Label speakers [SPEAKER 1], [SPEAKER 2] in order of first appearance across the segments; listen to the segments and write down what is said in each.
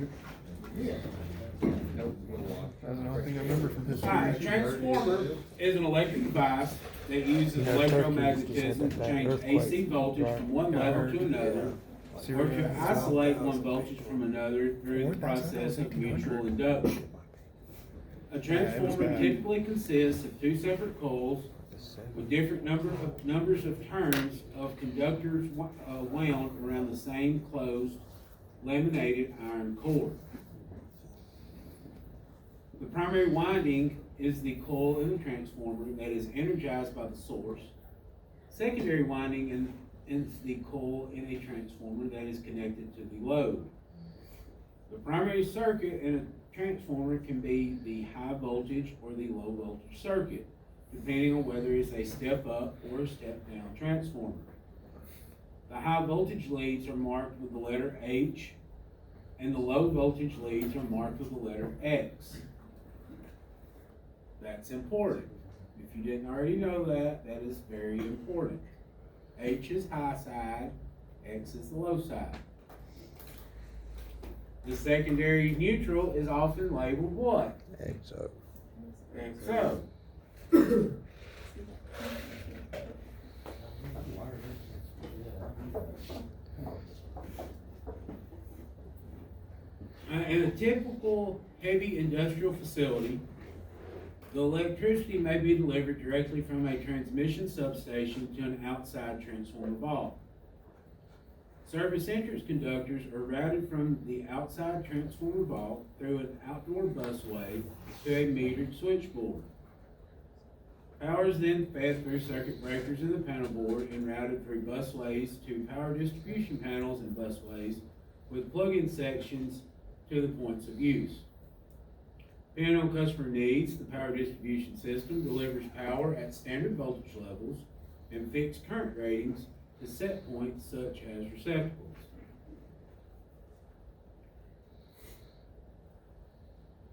[SPEAKER 1] I don't think I remember from history.
[SPEAKER 2] Alright, a transformer is an electric device that uses electromagnetism to change AC voltage from one level to another, or to isolate one voltage from another through the process of mutual induction. A transformer typically consists of two separate coils with different numbers of turns of conductors wound around the same closed laminated iron core. The primary winding is the coil in the transformer that is energized by the source. Secondary winding is the coil in a transformer that is connected to the load. The primary circuit in a transformer can be the high voltage or the low voltage circuit, depending on whether it's a step up or a step down transformer. The high voltage leads are marked with the letter H, and the low voltage leads are marked with the letter X. That's important. If you didn't already know that, that is very important. H is high side, X is the low side. The secondary neutral is often labeled what?
[SPEAKER 3] XO.
[SPEAKER 2] XO. In a typical heavy industrial facility, the electricity may be delivered directly from a transmission substation to an outside transformer vault. Service entrance conductors are routed from the outside transformer vault through an outdoor busway to a metered switchboard. Power is then fed through circuit breakers in the panel board and routed through busways to power distribution panels and busways with plug-in sections to the points of use. Depending on customer needs, the power distribution system delivers power at standard voltage levels and fixed current ratings to set points such as receptacles.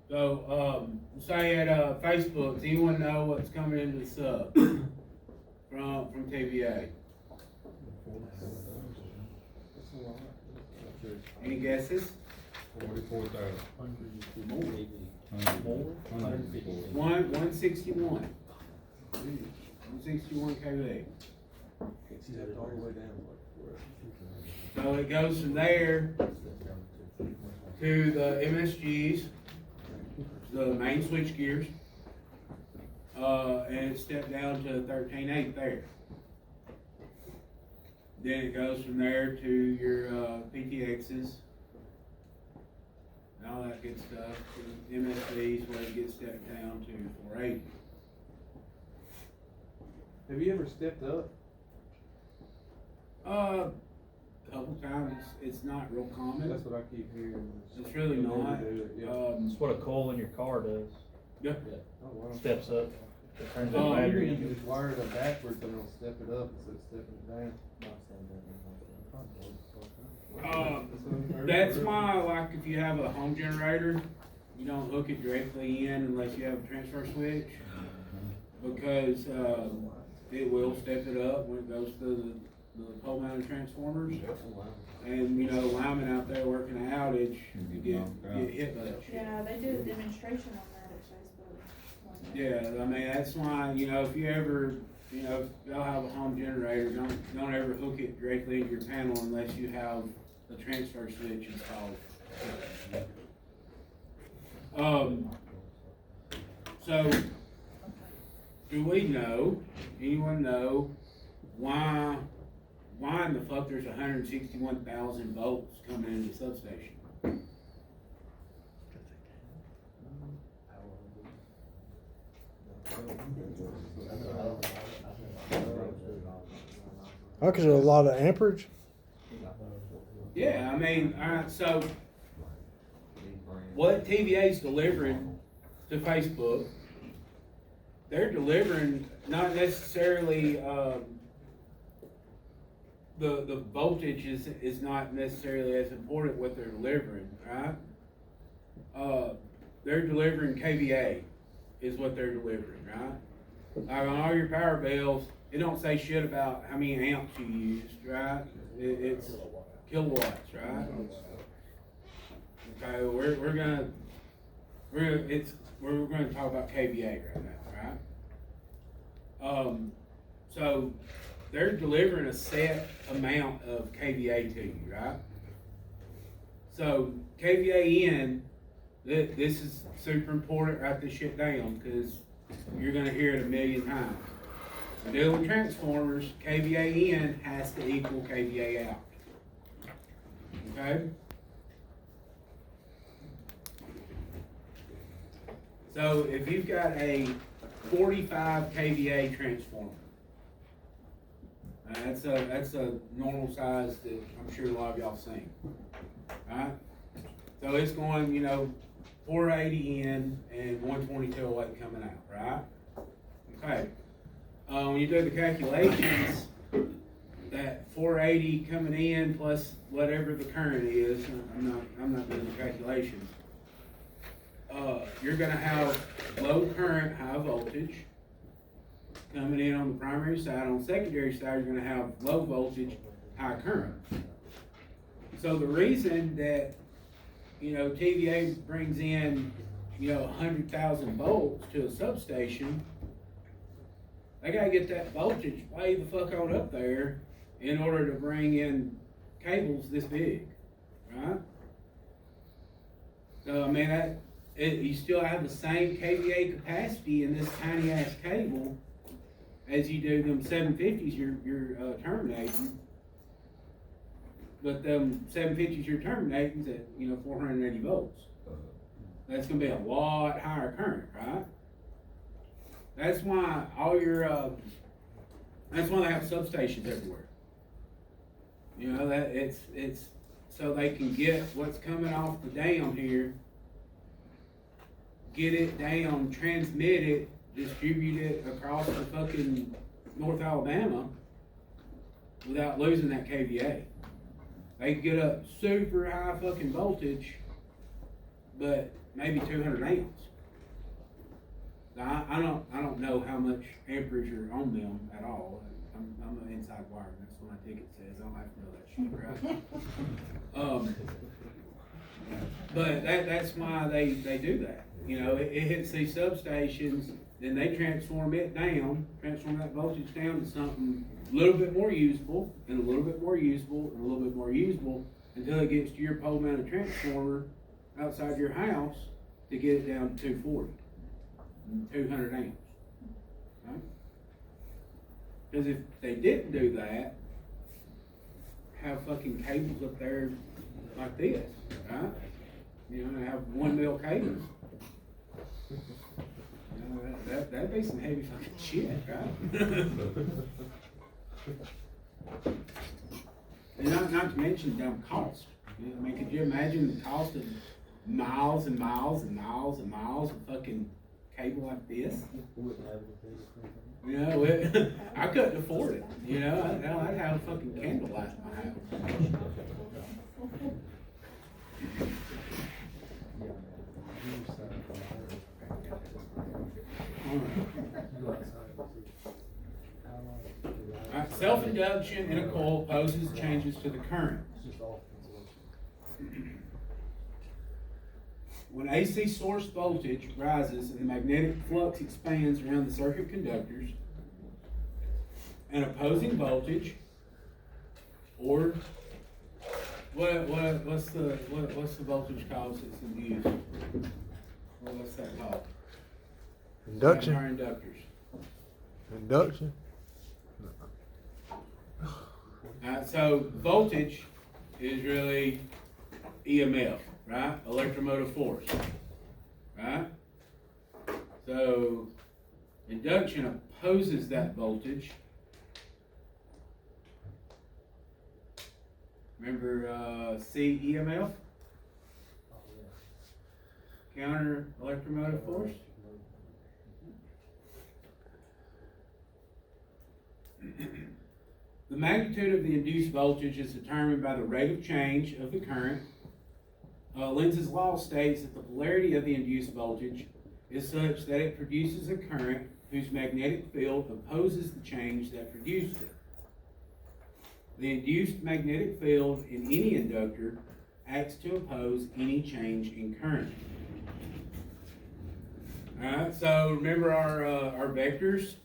[SPEAKER 2] So, say at Facebook, does anyone know what's coming into the sub from TVA? Any guesses?
[SPEAKER 4] 44,000.
[SPEAKER 2] 161. 161 kV. So it goes from there to the MSGs, the main switch gears, and it stepped down to 13.8 there. Then it goes from there to your PTXs, and all that good stuff, to MSVs, where it gets stepped down to 480.
[SPEAKER 1] Have you ever stepped up?
[SPEAKER 2] A couple times. It's not real common.
[SPEAKER 1] That's what I keep hearing.
[SPEAKER 2] It's really not.
[SPEAKER 5] That's what a coil in your car does.
[SPEAKER 2] Yep.
[SPEAKER 1] Oh, wow.
[SPEAKER 5] Steps up. It turns
[SPEAKER 2] Oh,
[SPEAKER 5] the
[SPEAKER 1] You
[SPEAKER 5] battery
[SPEAKER 1] can
[SPEAKER 5] into.
[SPEAKER 1] just wire it up backwards and it'll step it up instead of stepping it down.
[SPEAKER 2] That's why, like, if you have a home generator, you don't hook it directly in unless you have a transfer switch, because it will step it up when it goes to the pole mounted transformers. And you know, the linemen out there working an outage, you get hit by that shit.
[SPEAKER 6] Yeah, they did a demonstration on that at Facebook.
[SPEAKER 2] Yeah, I mean, that's why, you know, if you ever, you know, if y'all have a home generator, don't ever hook it directly into your panel unless you have the transfer switch installed. So, do we know, anyone know, why in the fuck there's 161,000 volts coming into the substation?
[SPEAKER 3] Oh, cause there's a lot of amperage.
[SPEAKER 2] Yeah, I mean, alright, so what TVA's delivering to Facebook, they're delivering not necessarily, the voltage is not necessarily as important what they're delivering, right? They're delivering KVA is what they're delivering, right? Like on all your power bills, it don't say shit about how many amps you used, right? It's kilowatts, right? Okay, we're gonna talk about KVA right now, right? So they're delivering a set amount of KVA to you, right? So KVA in, this is super important, write this shit down, cause you're gonna hear it a million times. When dealing with transformers, KVA in has to equal KVA out. Okay? So if you've got a 45 KVA transformer, that's a normal size that I'm sure a lot of y'all seen. Alright? So it's going, 480 in and 120 kilowatt coming out, right? Okay. When you do the calculations, that 480 coming in plus whatever the current is, I'm not doing the calculations. You're gonna have low current, high voltage coming in on the primary side. On the secondary side, you're gonna have low voltage, high current. So the reason that, TVA brings in, 100,000 volts to a substation, they gotta get that voltage way the fuck on up there in order to bring in cables this big, right? So, I mean, you still have the same KVA capacity in this tiny ass cable as you do them 750s you're terminating. But them 750s you're terminating is at 480 volts. That's gonna be a lot higher current, right? That's why all your that's why they have substations everywhere. That it's so they can get what's coming off the dam here, get it down, transmit it, distribute it across the fucking North Alabama without losing that KVA. They can get up super high fucking voltage, but maybe 200 amps. Now, I don't know how much amperage are on them at all. I'm an inside wireman. That's what my ticket says. I don't have to know that shit, right? But that's why they do that. It hits these substations, then they transform it down, transform that voltage down to something a little bit more usable, and a little bit more usable, and a little bit more usable, until it gets to your pole mounted transformer outside your house to get it down to 240, 200 amps. Right? Because if they didn't do that, have fucking cables up there like this, right? Have 1 mil cables. That'd be some heavy fucking shit, right? And not to mention dumb cost. Could you imagine the cost of miles and miles and miles and miles of fucking cable like this? I couldn't afford it. I'd have a fucking candlelight in my house. Self-induction in a coil poses changes to the current. When AC source voltage rises and the magnetic flux expands around the circuit conductors, an opposing voltage, or what's the voltage called that's induced? What's that called?
[SPEAKER 3] Induction.
[SPEAKER 2] Our inductors.
[SPEAKER 3] Induction.
[SPEAKER 2] So voltage is really EMF, right? Electromotive force, right? So induction opposes that voltage. Remember C EMF? Counter electromotive force? The magnitude of the induced voltage is determined by the rate of change of the current. Lenz's law states that the polarity of the induced voltage is such that it produces a current whose magnetic field opposes the change that produced it. The induced magnetic field in any inductor acts to oppose any change in current. Alright, so remember our vectors?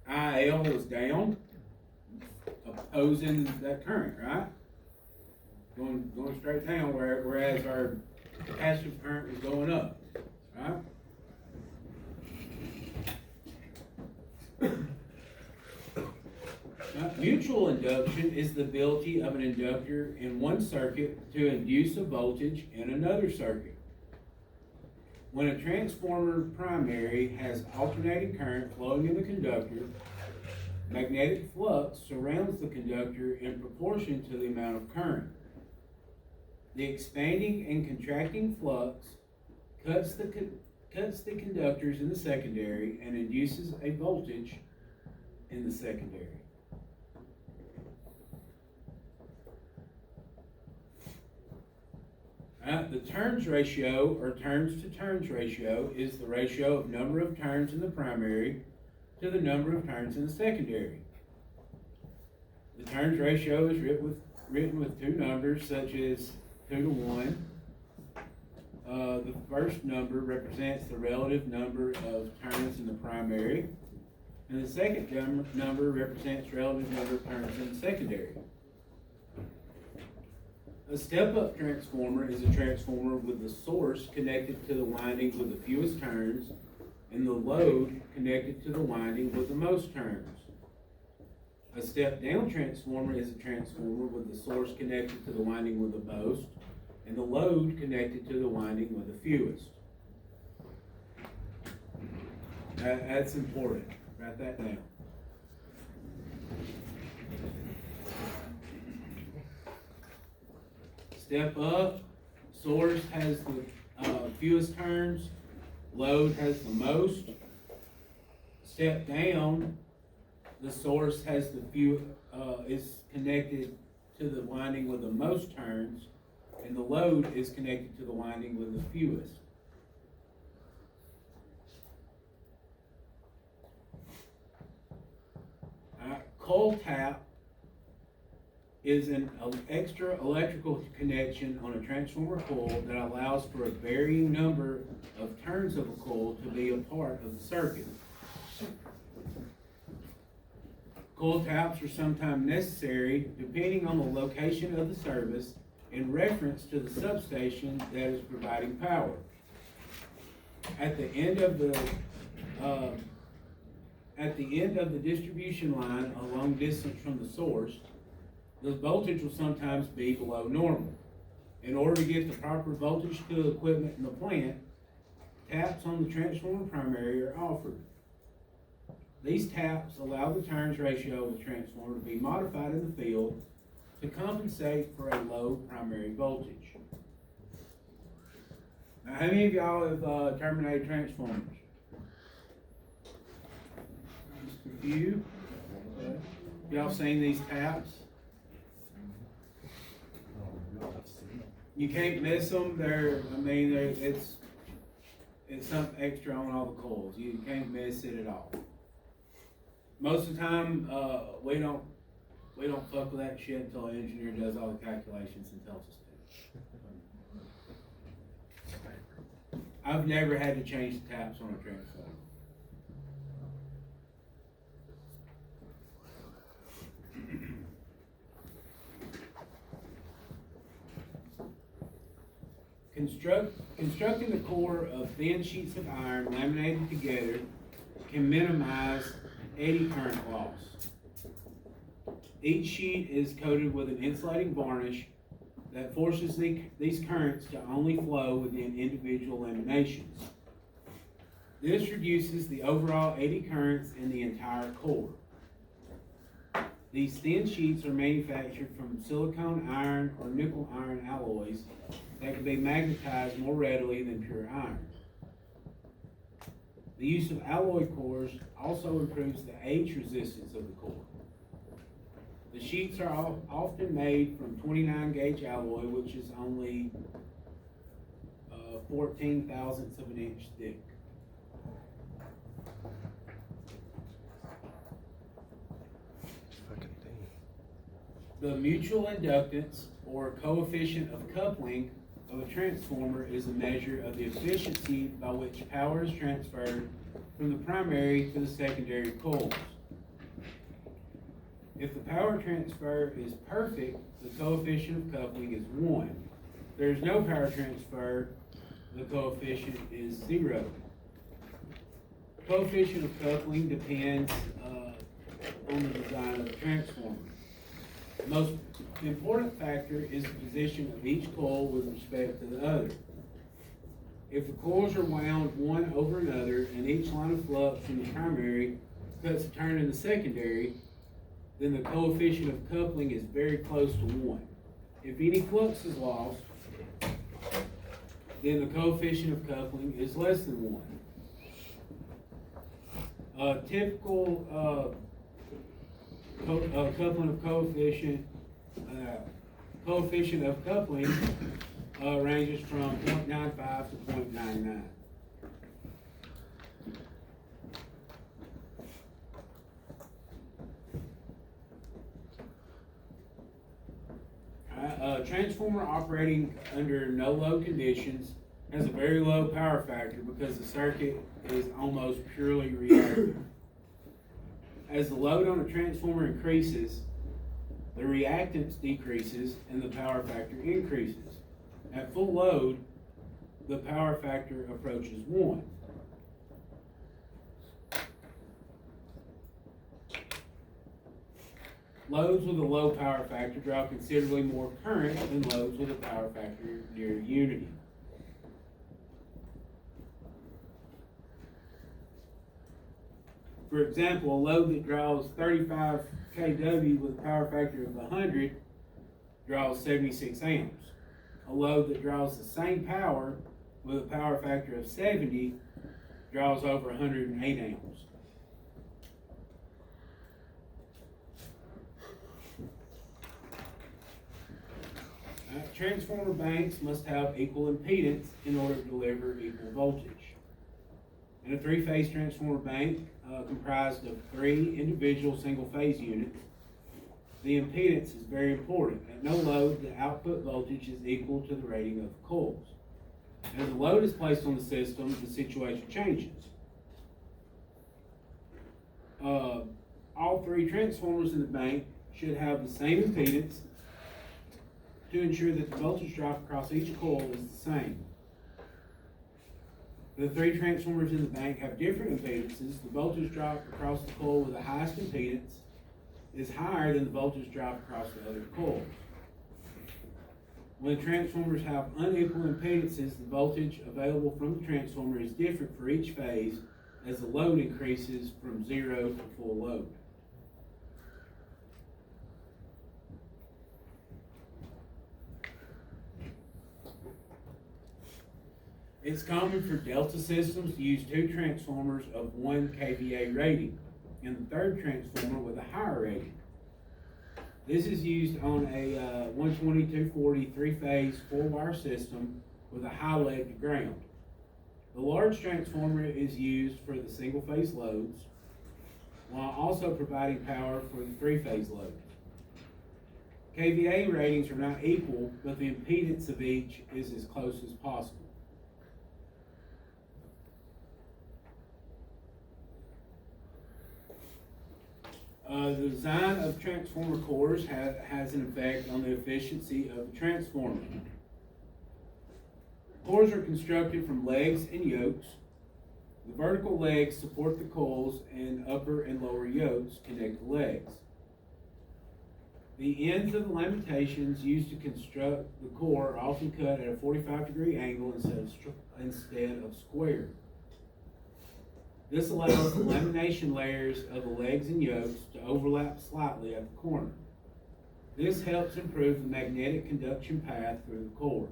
[SPEAKER 2] IL is down, opposing that current, right? Going straight down, whereas our capacitive current is going up, right? Mutual induction is the ability of an inductor in one circuit to induce a voltage in another circuit. When a transformer primary has alternating current flowing in the conductor, magnetic flux surrounds the conductor in proportion to the amount of current. The expanding and contracting flux cuts the conductors in the secondary and induces a voltage in the secondary. The turns ratio, or turns to turns ratio, is the ratio of number of turns in the primary to the number of turns in the secondary. The turns ratio is written with two numbers, such as 2 to 1. The first number represents the relative number of turns in the primary, and the second number represents relative number of turns in the secondary. A step-up transformer is a transformer with the source connected to the winding with the fewest turns and the load connected to the winding with the most turns. A step-down transformer is a transformer with the source connected to the winding with the most and the load connected to the winding with the fewest. That's important. Write that down. Step up, source has the fewest turns, load has the most. Step down, the source has the is connected to the winding with the most turns, and the load is connected to the winding with the fewest. Coil tap is an extra electrical connection on a transformer coil that allows for a varying number of turns of a coil to be a part of the circuit. Coil taps are sometimes necessary depending on the location of the service in reference to the substation that is providing power. At the end of the distribution line a long distance from the source, the voltage will sometimes be below normal. In order to get the proper voltage to the equipment in the plant, taps on the transformer primary are offered. These taps allow the turns ratio of the transformer to be modified in the field to compensate for a low primary voltage. Now, how many of y'all have terminated transformers? Just a few. Y'all seen these taps? You can't miss them. It's something extra on all the coils. You can't miss it at all. Most of the time, we don't fuck with that shit until the engineer does all the calculations and tells us to. I've never had to change the taps on a transformer. Constructing the core of thin sheets of iron laminated together can minimize eddy current loss. Each sheet is coated with an insulating varnish that forces these currents to only flow within individual laminations. This reduces the overall eddy currents in the entire core. These thin sheets are manufactured from silicone iron or nickel iron alloys that can be magnetized more readily than pure iron. The use of alloy cores also improves the age resistance of the core. The sheets are often made from 29 gauge alloy, which is only 14 thousandths of an inch thick. The mutual inductance or coefficient of coupling of a transformer is a measure of the efficiency by which power is transferred from the primary to the secondary coils. If the power transfer is perfect, the coefficient of coupling is 1. If there is no power transfer, the coefficient is 0. Coefficient of coupling depends on the design of the transformer. The most important factor is the position of each coil with respect to the other. If the coils are wound one over another and each line of flux from the primary cuts a turn in the secondary, then the coefficient of coupling is very close to 1. If any flux is lost, then the coefficient of coupling is less than 1. A typical coupling of coefficient of coupling ranges from 0.95 to 0.99. A transformer operating under no load conditions has a very low power factor because the circuit is almost purely reactive. As the load on a transformer increases, the reactance decreases and the power factor increases. At full load, the power factor approaches 1. Loads with a low power factor draw considerably more current than loads with a power factor near unity. For example, a load that draws 35 kW with a power factor of 100 draws 76 amps. A load that draws the same power with a power factor of 70 draws over 108 amps. Transformer banks must have equal impedance in order to deliver equal voltage. In a three-phase transformer bank comprised of 3 individual single-phase units, the impedance is very important. At no load, the output voltage is equal to the rating of the coils. As the load is placed on the system, the situation changes. All 3 transformers in the bank should have the same impedance to ensure that the voltage drop across each coil is the same. The 3 transformers in the bank have different impedances. The voltage drop across the coil with the highest impedance is higher than the voltage drop across the other coils. When transformers have unequal impedances, the voltage available from the transformer is different for each phase as the load increases from 0 to full load. It's common for Delta systems to use 2 transformers of 1 kVA rating and the 3rd transformer with a higher rating. This is used on a 120-240 3-phase 4-wire system with a high lead to ground. The large transformer is used for the single-phase loads while also providing power for the 3-phase loads. kVA ratings are not equal, but the impedance of each is as close as possible. The design of transformer cores has an effect on the efficiency of the transformer. Cores are constructed from legs and yokes. The vertical legs support the coils and upper and lower yokes connect the legs. The ends of the lamentations used to construct the core are often cut at a 45-degree angle instead of square. This allows the lamination layers of the legs and yokes to overlap slightly at the corner. This helps improve the magnetic conduction path through the core.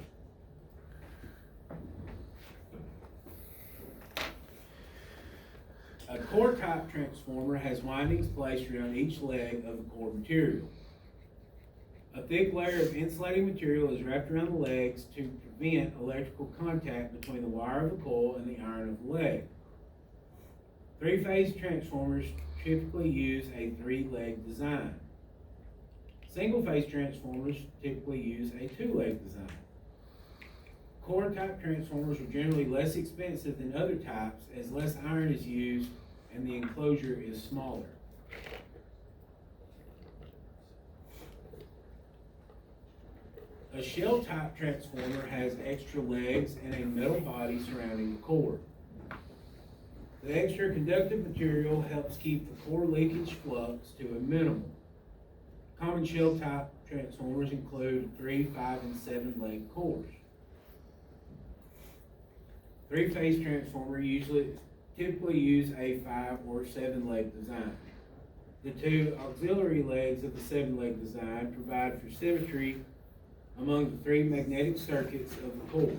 [SPEAKER 2] A core type transformer has windings placed around each leg of the core material. A thick layer of insulating material is wrapped around the legs to prevent electrical contact between the wire of the coil and the iron of the leg. 3-phase transformers typically use a 3-leg design. Single-phase transformers typically use a two-leg design. Core type transformers are generally less expensive than other types as less iron is used and the enclosure is smaller. A shell type transformer has extra legs and a metal body surrounding the core. The extra conductive material helps keep the core leakage flux to a minimum. Common shell type transformers include 3, 5, and 7 leg cores. Three-phase transformer typically use a 5 or 7 leg design. The two auxiliary legs of the 7 leg design provide for symmetry among the 3 magnetic circuits of the core.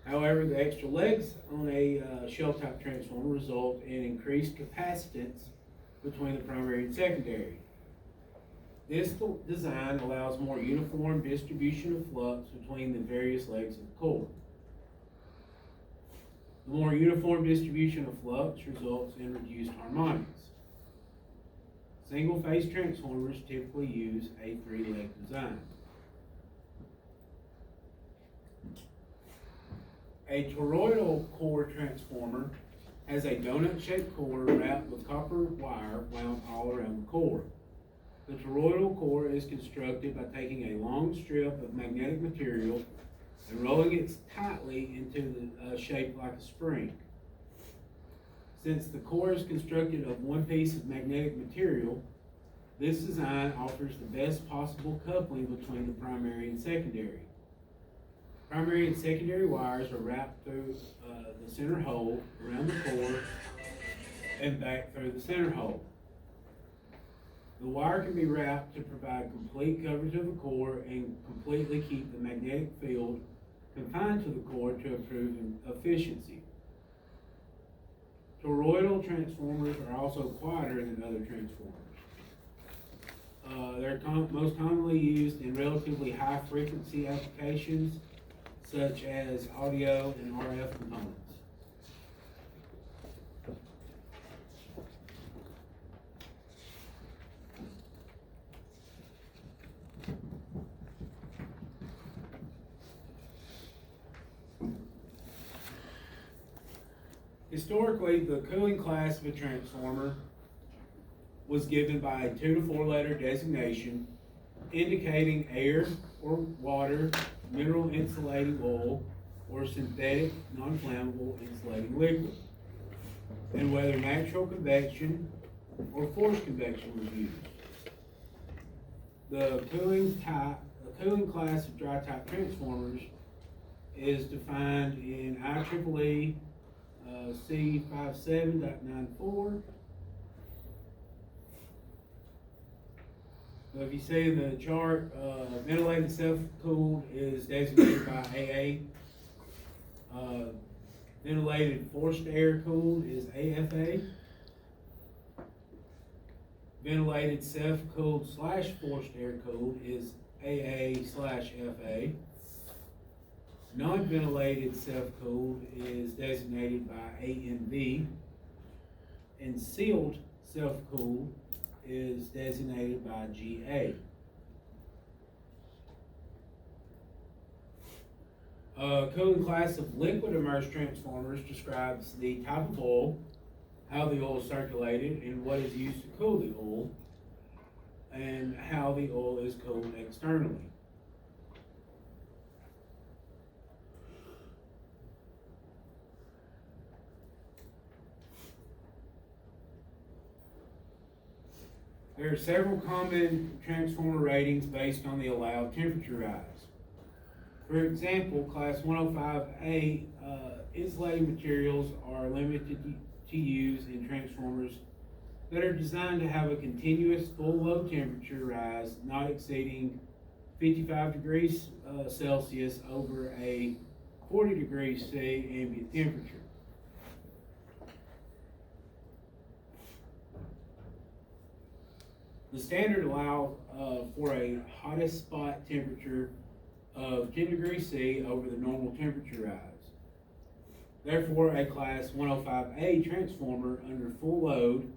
[SPEAKER 2] However, the extra legs on a shell type transformer result in increased capacitance between the primary and secondary. This design allows more uniform distribution of flux between the various legs of the core. The more uniform distribution of flux results in reduced harmonics. Single-phase transformers typically use a 3-leg design. A toroidal core transformer has a donut-shaped core wrapped with copper wire wound all around the core. The toroidal core is constructed by taking a long strip of magnetic material and rolling it tightly into the shape like a spring. Since the core is constructed of one piece of magnetic material, this design offers the best possible coupling between the primary and secondary. Primary and secondary wires are wrapped through the center hole around the core and back through the center hole. The wire can be wrapped to provide complete coverage of the core and completely keep the magnetic field confined to the core to improve efficiency. Toroidal transformers are also quieter than other transformers. They're most commonly used in relatively high frequency applications such as audio and RF components. Historically, the cooling class of a transformer was given by a 2 to 4 letter designation indicating air or water, mineral insulating oil, or synthetic non-flammable insulating liquid, and whether natural convection or forced convection was used. The cooling class of dry type transformers is defined in IEEE C57.94. So if you see in the chart, ventilated self-cooled is designated by AA. Ventilated forced air cooled is AFA. Ventilated self-cooled / forced air cooled is AA/FA. Non-ventilated self-cooled is designated by ANV, and sealed self-cooled is designated by GA. Cooling class of liquid immersed transformers describes the type of oil, how the oil is circulated, and what is used to cool the oil, and how the oil is cooled externally. There are several common transformer ratings based on the allowed temperature rise. For example, class 105A insulating materials are limited to use in transformers that are designed to have a continuous full load temperature rise not exceeding 55 degrees Celsius over a 40 degrees C ambient temperature. The standard allows for a hottest spot temperature of 10 degrees C over the normal temperature rise. Therefore, a class 105A transformer under full load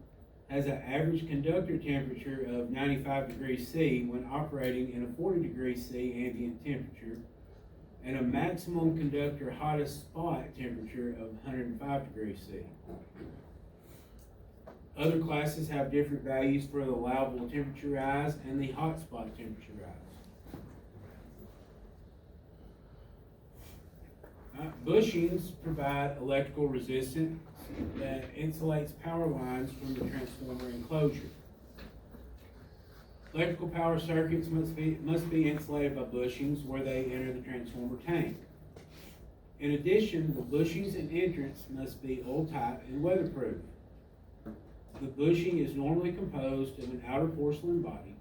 [SPEAKER 2] has an average conductor temperature of 95 degrees C when operating in a 40 degrees C ambient temperature, and a maximum conductor hottest spot temperature of 105 degrees C. Other classes have different values for the allowable temperature rise and the hot spot temperature rise. Bushings provide electrical resistance that insulates power lines from the transformer enclosure. Electrical power circuits must be insulated by bushings where they enter the transformer tank. In addition, the bushings and entrance must be oil tight and weatherproof. The bushing is normally composed of an outer porcelain body.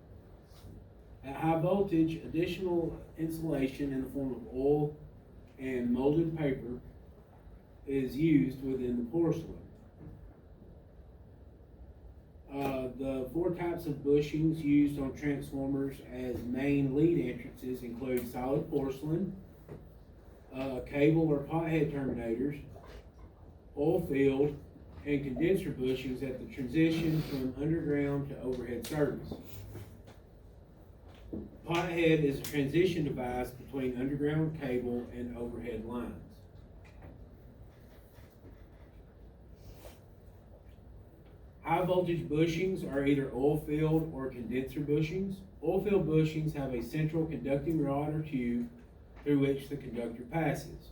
[SPEAKER 2] At high voltage, additional insulation in the form of oil and molded paper is used within the porcelain. The four types of bushings used on transformers as main lead entrances include solid porcelain, cable or pothead terminators, oil field, and condenser bushings at the transition from underground to overhead service. Pothead is a transition device between underground cable and overhead lines. High voltage bushings are either oil field or condenser bushings. Oil field bushings have a central conducting rod or tube through which the conductor passes.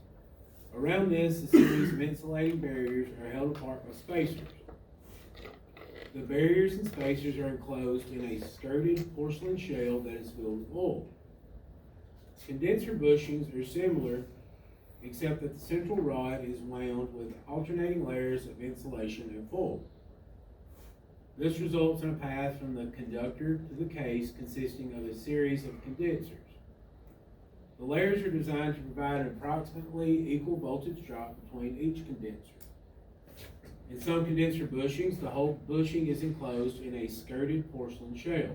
[SPEAKER 2] Around this, a series of insulating barriers are held apart by spacers. The barriers and spacers are enclosed in a skirted porcelain shell that is filled with oil. Condenser bushings are similar, except that the central rod is wound with alternating layers of insulation and foil. This results in a path from the conductor to the case consisting of a series of condensers. The layers are designed to provide an approximately equal voltage drop between each condenser. In some condenser bushings, the whole bushing is enclosed in a skirted porcelain shell.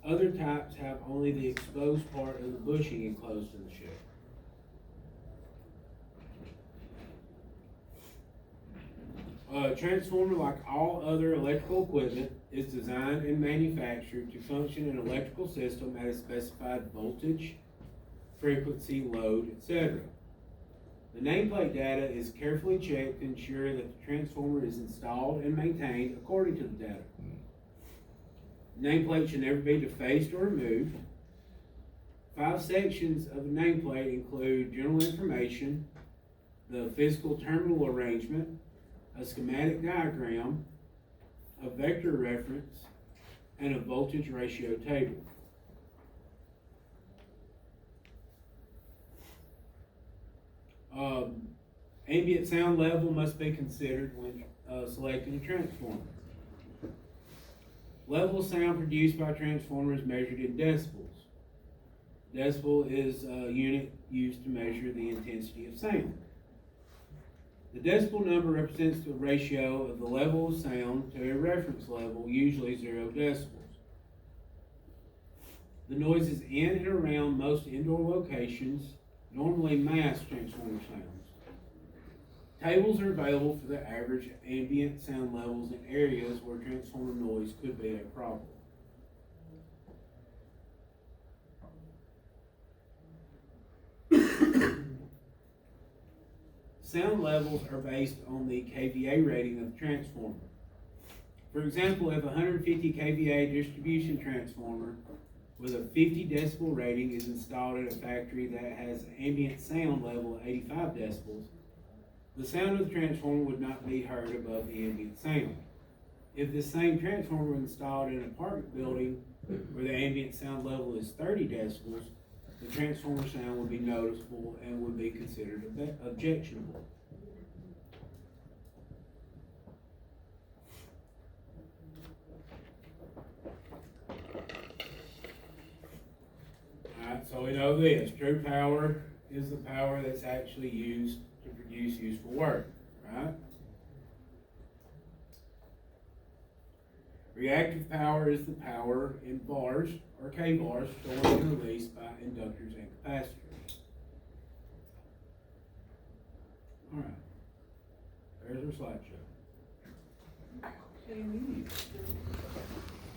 [SPEAKER 2] Other types have only the exposed part of the bushing enclosed in the shell. A transformer, like all other electrical equipment, is designed and manufactured to function in an electrical system at a specified voltage, frequency, load, etc. The nameplate data is carefully checked to ensure that the transformer is installed and maintained according to the data. Nameplate should never be defaced or removed. 5 sections of the nameplate include general information, the physical terminal arrangement, a schematic diagram, a vector reference, and a voltage ratio table. Ambient sound level must be considered when selecting a transformer. Level of sound produced by a transformer is measured in decibels. Decibel is a unit used to measure the intensity of sound. The decibel number represents the ratio of the level of sound to a reference level, usually 0 decibels. The noises in and around most indoor locations normally mask transformer sounds. Tables are available for the average ambient sound levels in areas where transformer noise could be a problem. Sound levels are based on the kVA rating of the transformer. For example, if a 150 kVA distribution transformer with a 50 decibel rating is installed at a factory that has ambient sound level of 85 decibels, the sound of the transformer would not be heard above the ambient sound. If this same transformer was installed in an apartment building where the ambient sound level is 30 decibels, the transformer sound would be noticeable and would be considered objectionable. Alright, so we know this. True power is the power that's actually used to produce useful work, right? Reactive power is the power in bars or K-bars stored and released by inductors and capacitors. Alright, there's our slideshow. Okay, immediately.